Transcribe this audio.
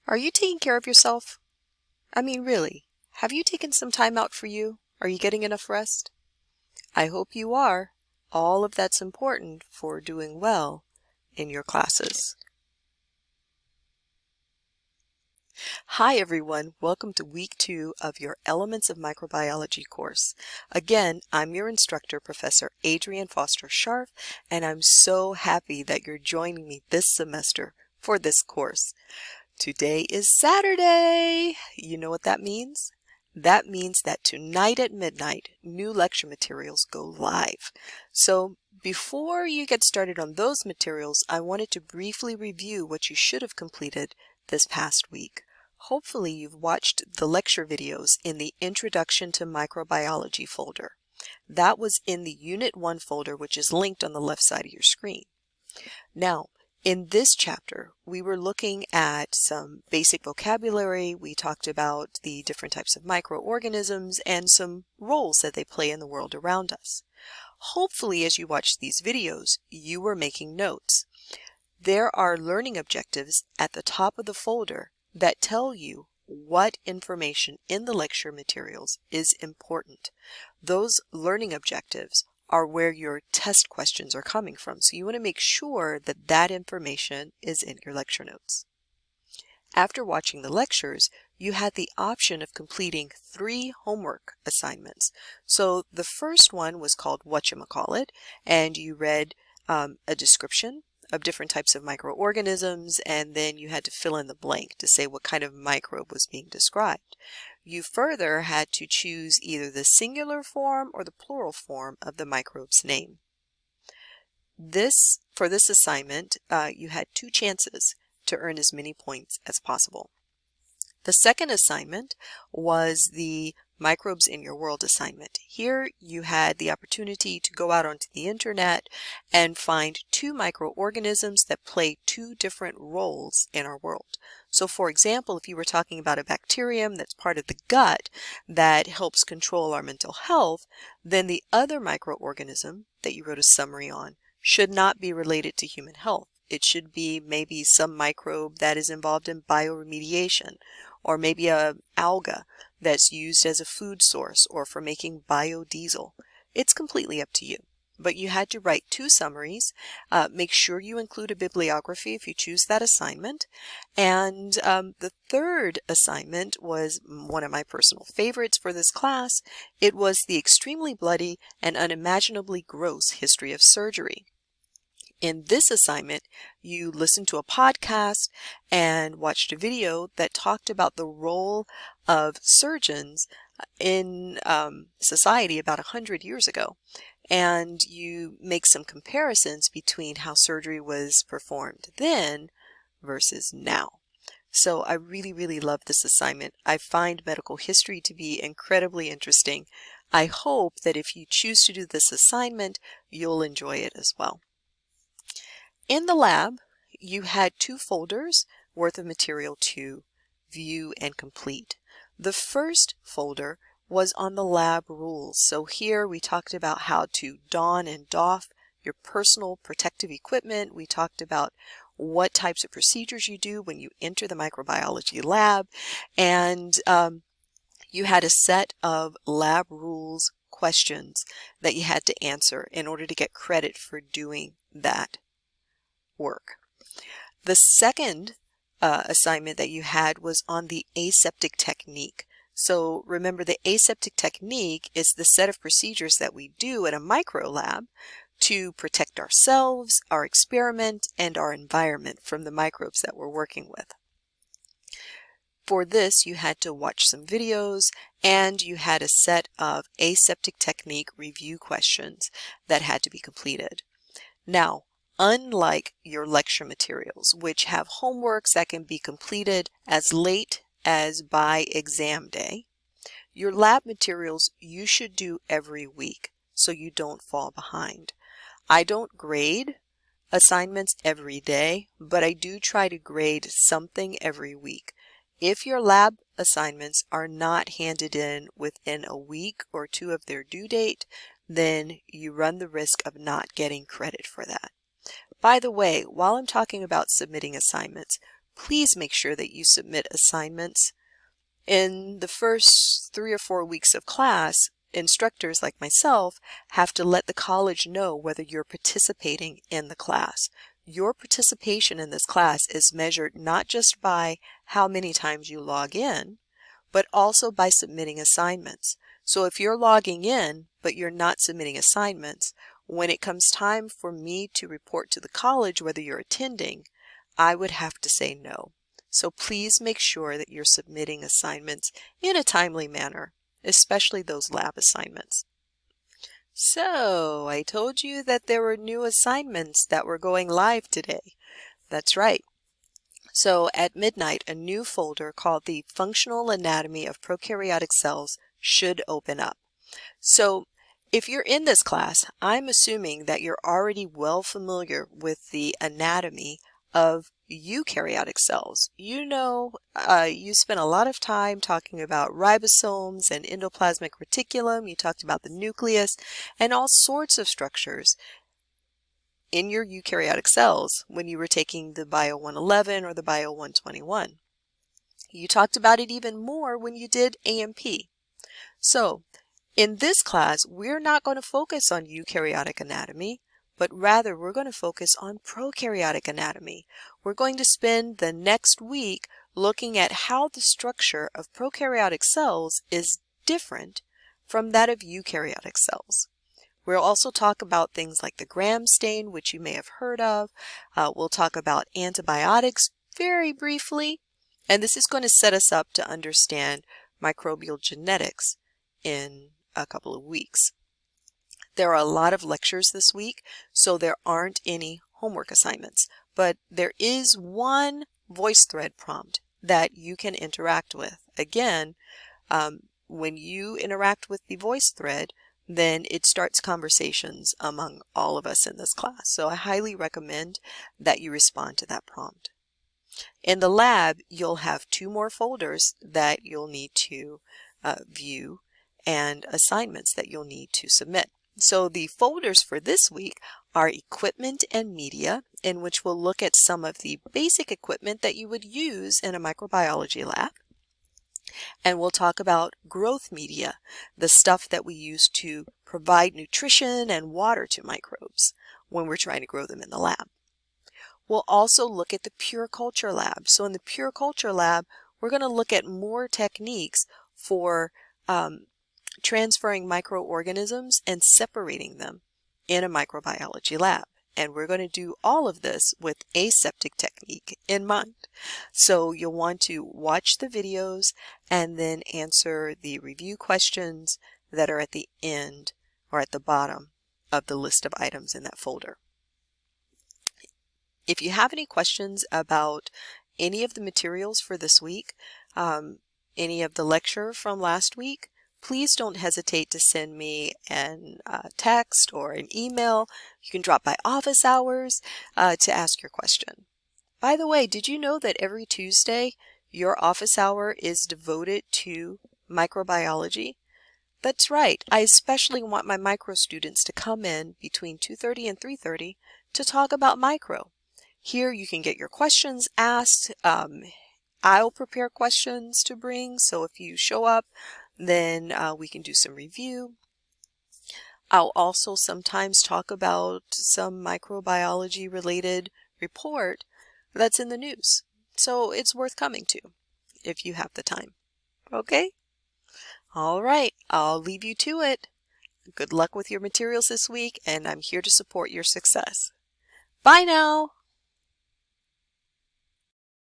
Are you taking care of yourself? I mean, really, have you taken some time out for you? Are you getting enough rest? I hope you are. All of that's important for doing well in your classes. Hi everyone, welcome to week 2 of your Elements of Microbiology course. Again, I'm your instructor, Professor Adrienne Foster Scharf, and I'm so happy that you're joining me this semester for this course. Today is Saturday! You know what that means? That means that tonight at midnight, new lecture materials go live. So before you get started on those materials, I wanted to briefly review what you should have completed this past week. Hopefully you've watched the lecture videos in the Introduction to Microbiology folder. That was in the Unit 1 folder, which is linked on the left side of your screen. Now, in this chapter, we were looking at some basic vocabulary. We talked about the different types of microorganisms and some roles that they play in the world around us. Hopefully, as you watch these videos, you were making notes. There are learning objectives at the top of the folder that tell you what information in the lecture materials is important. Those learning objectives are where your test questions are coming from, so you want to make sure that that information is in your lecture notes. After watching the lectures, you had the option of completing 3 homework assignments. So the first one was called Whatchamacallit, and you read a description of different types of microorganisms, and then you had to fill in the blank to say what kind of microbe was being described. You further had to choose either the singular form or the plural form of the microbe's name. For this assignment, you had 2 chances to earn as many points as possible. The second assignment was the Microbes in Your World assignment. Here you had the opportunity to go out onto the internet and find 2 microorganisms that play 2 different roles in our world. So for example, if you were talking about a bacterium that's part of the gut that helps control our mental health, then the other microorganism that you wrote a summary on should not be related to human health. It should be maybe some microbe that is involved in bioremediation, or maybe a alga that's used as a food source or for making biodiesel. It's completely up to you. But you had to write 2 summaries. Make sure you include a bibliography if you choose that assignment. And the third assignment was one of my personal favorites for this class. It was the extremely bloody and unimaginably gross history of surgery. In this assignment, you listened to a podcast and watched a video that talked about the role of surgeons in society about 100 years ago. And you make some comparisons between how surgery was performed then versus now. So I really love this assignment. I find medical history to be incredibly interesting. I hope that if you choose to do this assignment, you'll enjoy it as well. In the lab, you had 2 folders worth of material to view and complete. The first folder was on the lab rules. So here we talked about how to don and doff your personal protective equipment. We talked about what types of procedures you do when you enter the microbiology lab. And you had a set of lab rules questions that you had to answer in order to get credit for doing that work. The second assignment that you had was on the aseptic technique. So remember, the aseptic technique is the set of procedures that we do at a micro lab to protect ourselves, our experiment, and our environment from the microbes that we're working with. For this, you had to watch some videos, and you had a set of aseptic technique review questions that had to be completed. Now, unlike your lecture materials, which have homeworks that can be completed as late as by exam day, your lab materials you should do every week so you don't fall behind. I don't grade assignments every day, but I do try to grade something every week. If your lab assignments are not handed in within a week or 2 of their due date, then you run the risk of not getting credit for that. By the way, while I'm talking about submitting assignments, please make sure that you submit assignments. In the first 3 or 4 weeks of class, instructors like myself have to let the college know whether you're participating in the class. Your participation in this class is measured not just by how many times you log in, but also by submitting assignments. So if you're logging in, but you're not submitting assignments, when it comes time for me to report to the college whether you're attending, I would have to say no. So please make sure that you're submitting assignments in a timely manner, especially those lab assignments. So I told you that there were new assignments that were going live today. That's right. So at midnight, a new folder called the Functional Anatomy of Prokaryotic Cells should open up. So if you're in this class, I'm assuming that you're already well familiar with the anatomy of eukaryotic cells. You know, you spent a lot of time talking about ribosomes and endoplasmic reticulum. You talked about the nucleus and all sorts of structures in your eukaryotic cells when you were taking the Bio 111 or the Bio 121. You talked about it even more when you did AMP. So in this class, we're not going to focus on eukaryotic anatomy, but rather we're going to focus on prokaryotic anatomy. We're going to spend the next week looking at how the structure of prokaryotic cells is different from that of eukaryotic cells. We'll also talk about things like the Gram stain, which you may have heard of. We'll talk about antibiotics very briefly, and this is going to set us up to understand microbial genetics in a couple of weeks. There are a lot of lectures this week, so there aren't any homework assignments, but there is one VoiceThread prompt that you can interact with. Again, when you interact with the VoiceThread, then it starts conversations among all of us in this class. So I highly recommend that you respond to that prompt. In the lab, you'll have 2 more folders that you'll need to view and assignments that you'll need to submit. So the folders for this week are equipment and media, in which we'll look at some of the basic equipment that you would use in a microbiology lab. And we'll talk about growth media, the stuff that we use to provide nutrition and water to microbes when we're trying to grow them in the lab. We'll also look at the pure culture lab. So in the pure culture lab, we're going to look at more techniques for transferring microorganisms and separating them in a microbiology lab. And we're going to do all of this with aseptic technique in mind. So you'll want to watch the videos and then answer the review questions that are at the end or at the bottom of the list of items in that folder. If you have any questions about any of the materials for this week, any of the lecture from last week, please don't hesitate to send me an text or an email. You can drop by office hours to ask your question. By the way, did you know that every Tuesday your office hour is devoted to microbiology? That's right. I especially want my micro students to come in between 2:30 and 3:30 to talk about micro. Here you can get your questions asked. I'll prepare questions to bring, so if you show up, then we can do some review. I'll also sometimes talk about some microbiology related report that's in the news. So it's worth coming to if you have the time. Okay? All right, I'll leave you to it. Good luck with your materials this week, and I'm here to support your success. Bye now!